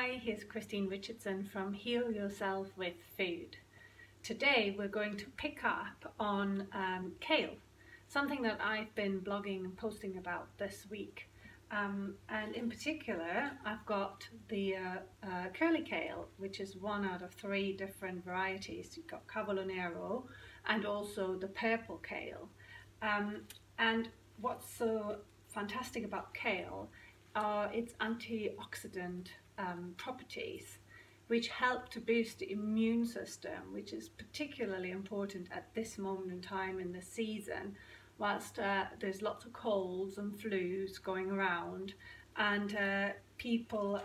Hi, here's Christine Richardson from Heal Yourself with Food. Today we're going to pick up on kale, something that I've been blogging and posting about this week. And in particular, I've got the curly kale, which is one out of 3 different varieties. You've got Cavallonero and also the purple kale. And what's so fantastic about kale are its antioxidant properties, which help to boost the immune system, which is particularly important at this moment in time in the season, whilst there's lots of colds and flus going around, and people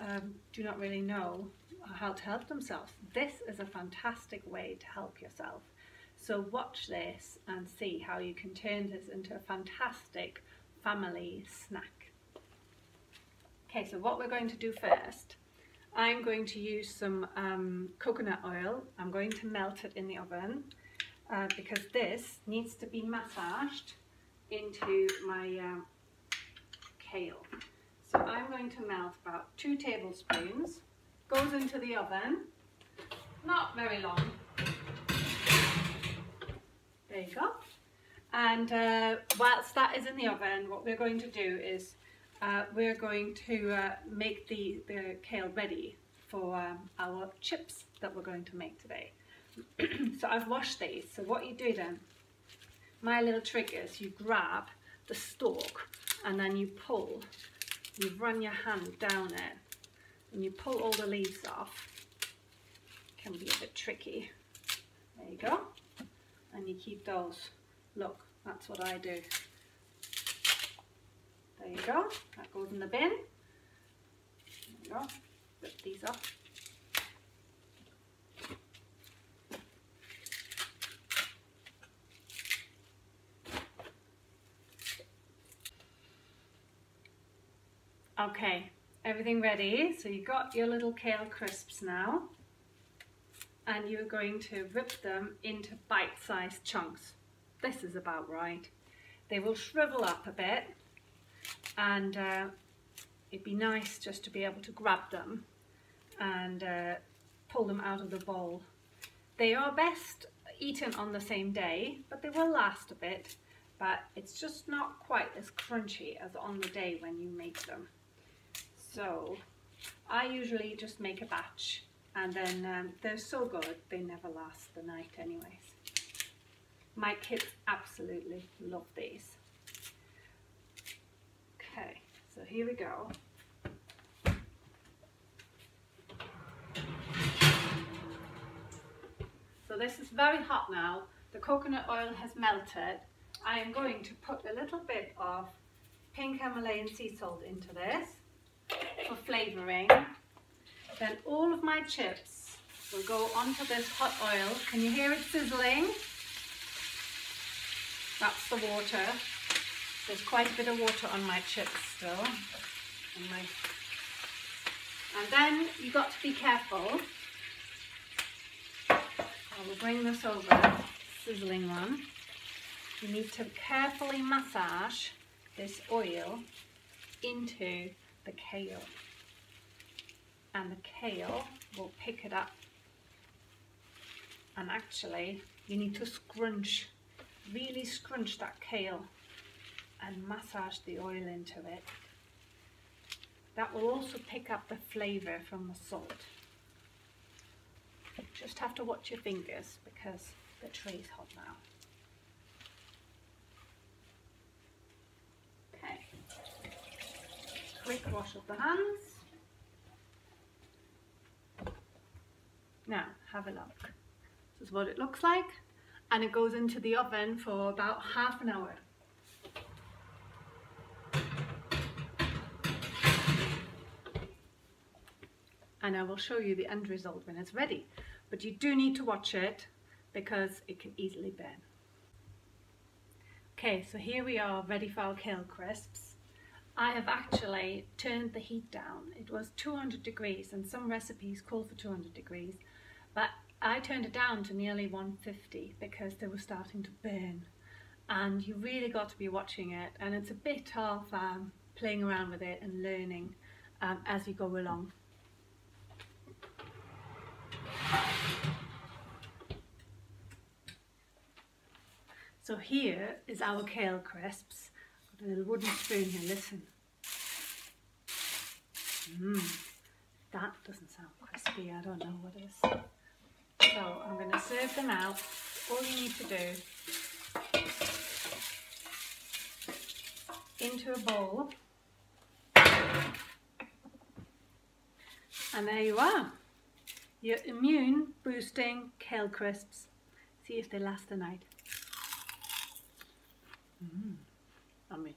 do not really know how to help themselves. This is a fantastic way to help yourself. So watch this and see how you can turn this into a fantastic family snack. Okay, so what we're going to do first, I'm going to use some coconut oil. I'm going to melt it in the oven because this needs to be massaged into my kale. So I'm going to melt about 2 tablespoons, goes into the oven, not very long. There you go. And whilst that is in the oven, what we're going to do is we're going to make the kale ready for our chips that we're going to make today. So I've washed these. So what you do then, my little trick is you grab the stalk and then you pull, you run your hand down it and you pull all the leaves off. Can be a bit tricky. There you go. And you keep those. Look, that's what I do. There you go, that goes in the bin. There you go, rip these up. Okay, everything ready. So you've got your little kale crisps now, and you're going to rip them into bite-sized chunks. This is about right. They will shrivel up a bit, and it'd be nice just to be able to grab them and pull them out of the bowl. They are best eaten on the same day, but they will last a bit, but it's just not quite as crunchy as on the day when you make them. So I usually just make a batch, and then they're so good they never last the night anyways. My kids absolutely love these. Okay, so here we go. So this is very hot now. The coconut oil has melted. I am going to put a little bit of pink Himalayan sea salt into this for flavouring. Then all of my chips will go onto this hot oil. Can you hear it sizzling? That's the water. There's quite a bit of water on my chips still. And then you've got to be careful. I will bring this over, sizzling one. You need to carefully massage this oil into the kale. And the kale will pick it up. And actually, you need to scrunch, really scrunch that kale and massage the oil into it. That will also pick up the flavour from the salt. Just have to watch your fingers because the tray's hot now. Okay, quick wash of the hands. Now have a look. This is what it looks like, and it goes into the oven for about half an hour. And I will show you the end result when it's ready. But you do need to watch it because it can easily burn. Okay, so here we are ready for our kale crisps. I have actually turned the heat down. It was 200 degrees and some recipes call for 200 degrees, but I turned it down to nearly 150 because they were starting to burn. And you really got to be watching it, and it's a bit of playing around with it and learning as you go along. So here is our Kale Crisps. Got a little wooden spoon here, listen. That doesn't sound crispy, I don't know what is. So I'm going to serve them out. All you need to do, into a bowl, and there you are, your immune boosting Kale Crisps. See if they last the night. Yummy.